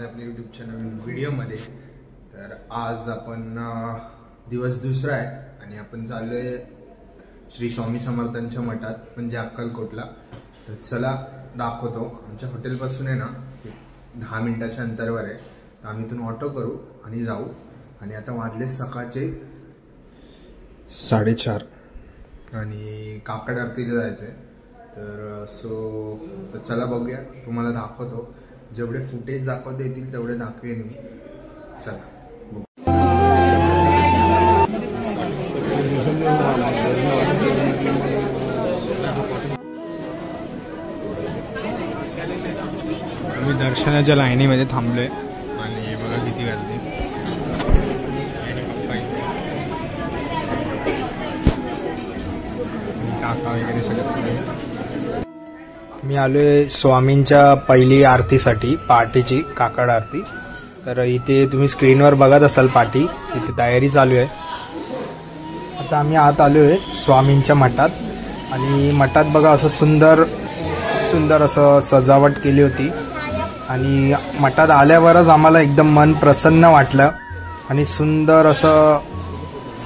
आपल्या यूट्यूबच्या नवीन व्हिडिओमध्ये। तर आज आपण दिवस दुसरा आहे आणि आपण चाललोय श्री स्वामी समर्थांच्या मठात म्हणजे अक्कलकोटला। तर चला दाखवतो। आमच्या हॉटेलपासून आहे ना 10 मिनिटाच्या अंतरावर आहे। तर आम्ही इथून ऑटो करू आणि जाऊ। आणि आता वाजले सकाळचे 4:30 आणि काकड आरतीला जायचंय। तर चला बघूया, तुम्हाला दाखवतो। जेवढे फुटेज दाखवता येतील तेवढे दाखवेन मी। चला आम्ही दर्शनाच्या लाईनीमध्ये थांबलोय आणि बघा किती गर्दी। काका वगैरे सगळं। मी आलोय स्वामींच्या पहिली आरतीसाठी, पहाटेची काकड आरती। तर इथे तुम्ही स्क्रीनवर बघत असाल पाठी, तिथे तयारी चालू आहे। आता आम्ही आत आलोय स्वामींच्या मठात आणि मठात बघा असं सुंदर असं सजावट केली होती। आणि मठात आल्यावरच आम्हाला एकदम मन प्रसन्न वाटलं आणि सुंदर असं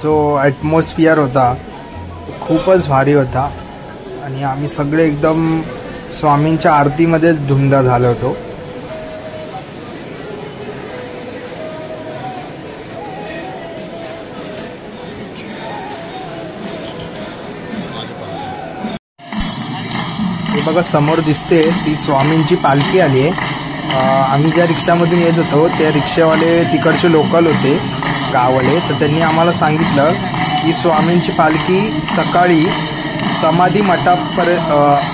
जो ॲटमॉस्फिअर होता खूपच भारी होता। आणि आम्ही सगळे एकदम स्वामींच्या आरतीमध्येच धुंद झालो होतो। हे बघा समोर दिसते ती स्वामींची पालखी आली आहे। आम्ही ज्या रिक्षामधून येत होतो त्या रिक्षावाले तिकडचे लोकल होते, गाववाले। तर त्यांनी आम्हाला सांगितलं की स्वामींची पालखी सकाळी समाधी मठापर्यंत,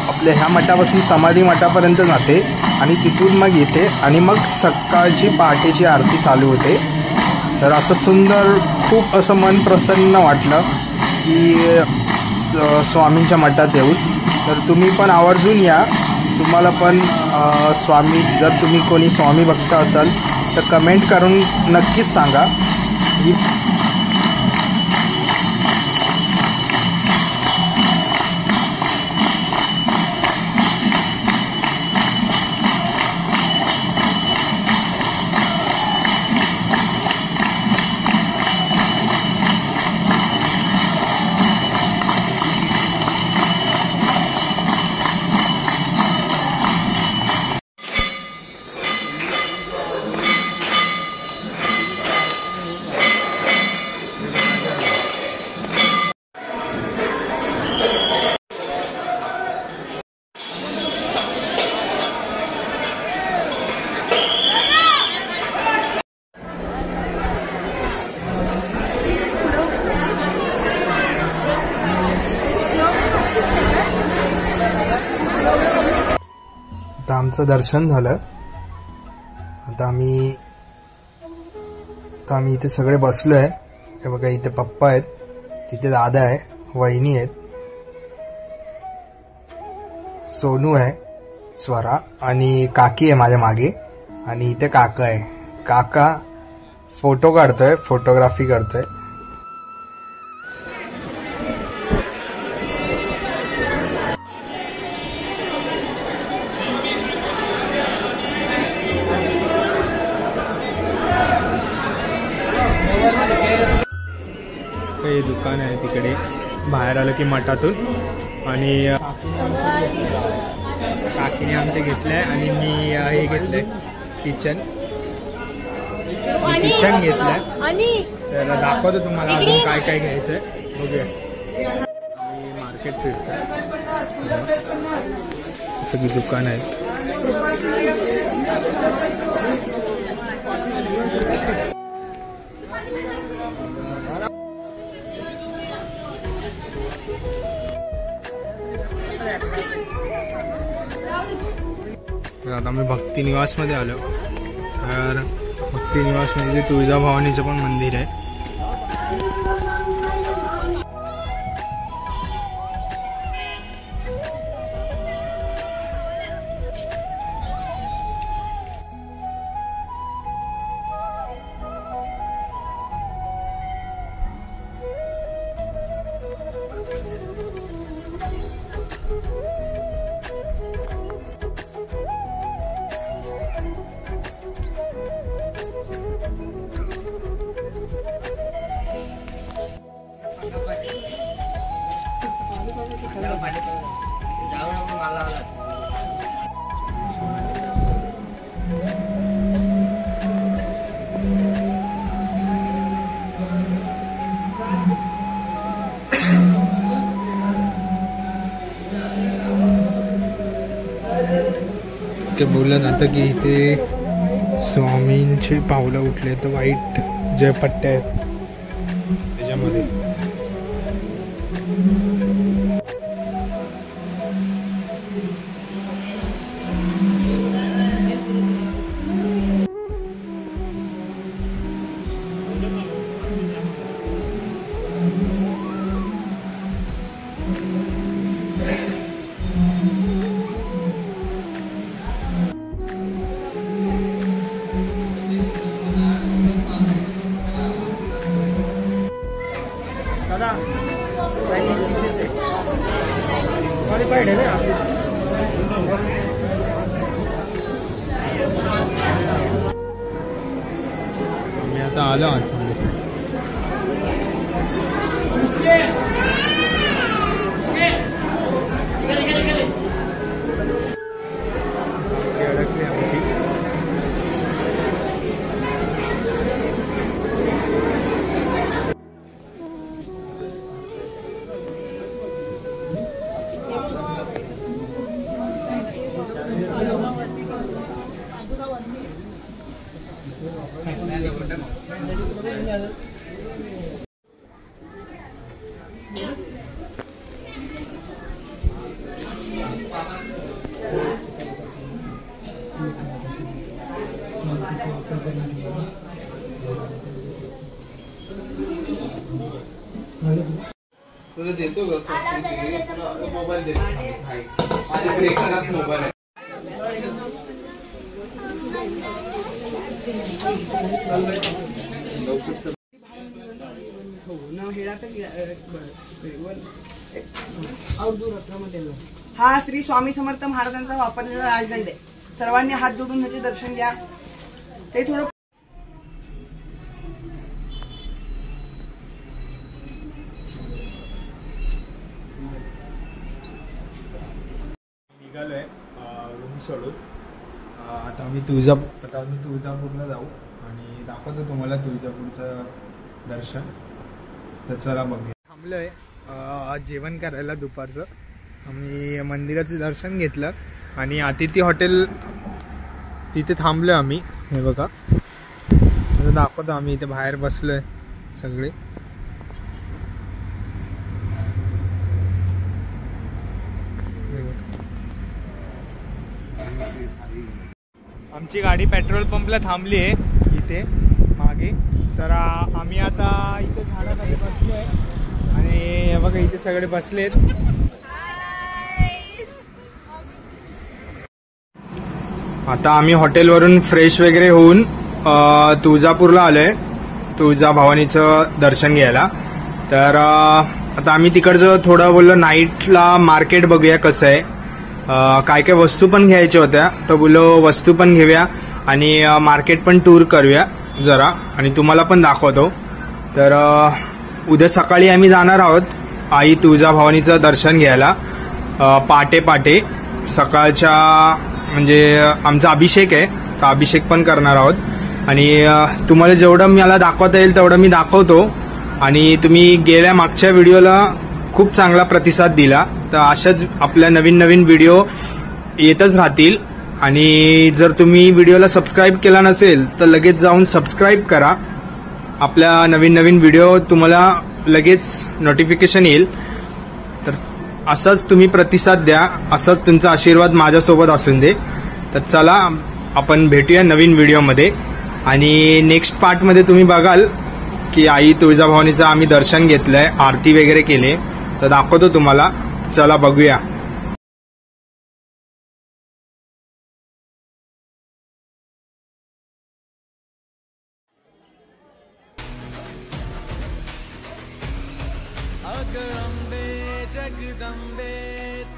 आपल्या ह्या मठापासून समाधी मठापर्यंत जाते आणि तिथून मग येते आणि मग सकाळची पहाटेची आरती चालू होते। तर असं सुंदर, खूप असं मन प्रसन्न वाटलं की स्वामींच्या मठात येऊन। तर तुम्ही पण आवर्जून या। तुम्हाला पण स्वामी, जर तुम्ही कोणी स्वामी भक्त असाल तर कमेंट करून नक्कीच सांगा। आता आमचं दर्शन झालं। आता आम्ही इथे सगळे बसलोय। हे बघा, इथे पप्पा आहेत, तिथे दादा आहे, वहिनी आहेत, सोनू आहे, स्वरा आणि काकी आहे माझ्या मागे। आणि इथे काका आहे। काका फोटो काढतोय, फोटोग्राफी करतोय। हे दुकान आहे तिकडे बाहेर आलं की मठातून। आणि काकीने आमचे घेतलंय आणि मी हे घेतलंय किचन घेतलंय। तर दाखवतो तुम्हाला अजून काय काय घ्यायचंय, बघूया। मार्केट फिरतोय, सगळी दुकान आहेत। आता आम्ही भक्ती निवास मध्ये आलो। तर भक्ती निवास मध्ये तुळजाभवानीचं पण मंदिर आहे। ते बोलत आता की इथे स्वामींचे पावलं उठले तर वाईट जे पट्ट्या आहेत त्याच्यामध्ये आम्ही आता आलो आतमध्ये. अडकली आमची. तुला देतो मोबाईल देतो माझ्याकडे एकच मोबाईल आहे. हा श्री स्वामी समर्थ महाराजांचा वापरलेला राजदंड आहे. सर्वांनी हात जोडून ह्याचे दर्शन घ्या. ते थोडं निघालोय रूम सोडून. आता आम्ही तुळजापूरला जाऊ आणि दाखवतो तुम्हाला तुळजापूरचं दर्शन. तर चला बघूया. थांबलोय जेवण करायला दुपारचं. आम्ही मंदिराचं दर्शन घेतलं आणि अतिथी हॉटेल तिथे थांबलोय आम्ही. हे बघा आता दाखवतो. आम्ही इथे बाहेर बसलोय सगळे. आमची गाडी पेट्रोल पंपला थांबली आहे इथे मागे. तर आम्ही आता इथे झाडाखाली बसलोय आणि हे बघा इथे सगळे बसलेत. आता आम्ही हॉटेलवरून फ्रेश वगैरे होऊन तुळजापूरला आलोय तुळजाभवानीचं दर्शन घ्यायला. तर आता आम्ही तिकडचं थोडं बोललो नाईटला मार्केट बघूया कसं आहे. काय काय वस्तू पण घ्यायच्या होत्या तर बोलो वस्तू पण घेऊया आणि मार्केट पण टूर करूया जरा आणि तुम्हाला पण दाखवतो. तर उद्या सकाळी आम्ही जाणार आहोत आई तुळजाभवानीचं दर्शन घ्यायला पहाटे सकाळच्या. म्हणजे आमचा अभिषेक आहे तर अभिषेक पण करणार आहोत आणि तुम्हाला जेवढं मला दाखवता येईल तेवढं मी दाखवतो. आणि तुम्ही गेल्या मागच्या व्हिडिओला खूप चांगला प्रतिसाद दिला तर अशाच आपल्या नवीन नवीन व्हिडिओ येतच राहतील. आणि जर तुम्ही व्हिडिओला सबस्क्राईब केला नसेल तर लगेच जाऊन सबस्क्राईब करा. आपल्या नवीन नवीन व्हिडिओ तुम्हाला लगेच नोटिफिकेशन येईल. तर असंच तुम्ही प्रतिसाद द्या. असंच तुमचा आशीर्वाद माझ्यासोबत असून दे. तर चला आपण भेटूया नवीन व्हिडिओमध्ये. आणि नेक्स्ट पार्टमध्ये तुम्ही बघाल की आई तुळजाभवानीचं आम्ही दर्शन घेतलंय आरती वगैरे केले तर दाखवतो तुम्हाला. चला बघूया. जगदंबे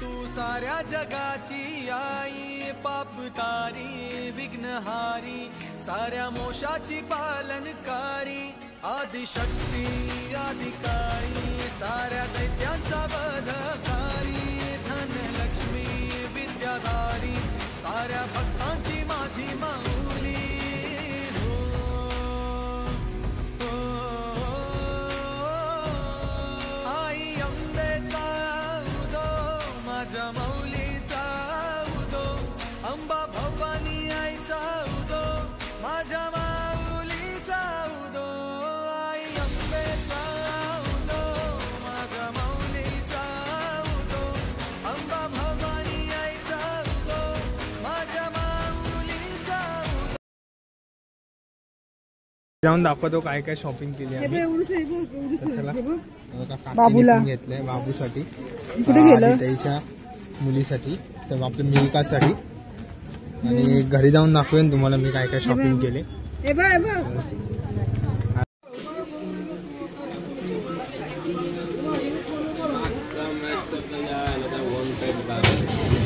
तू साऱ्या जगाची आई. पाप तारी विघ्नहारी साऱ्या मोशाची पालनकारी. आदिशक्ती अधिकारी साऱ्या दैत्यांचा वधकारी. धनलक्ष्मी विद्याधारी साऱ्या भक्तांची माझी माऊली. आई अंबेचा उदो माझ्या माऊलीचा उदो. अंबा भव अंबेचा उदो माझ्या माऊलीचा उदो अंबा भवानी आईचा उदो माझ्या माऊलीचा उदो. जाऊन दाखवतो काय काय शॉपिंग केली आम्ही. बाबूला घेतलंय बाबूसाठी, कुठे गेलं? त्याच्या मुलीसाठी, तर आपल्या मिल्कासाठी, आणि घरी जाऊन दाखवेन तुम्हाला मी काय काय शॉपिंग केले. One side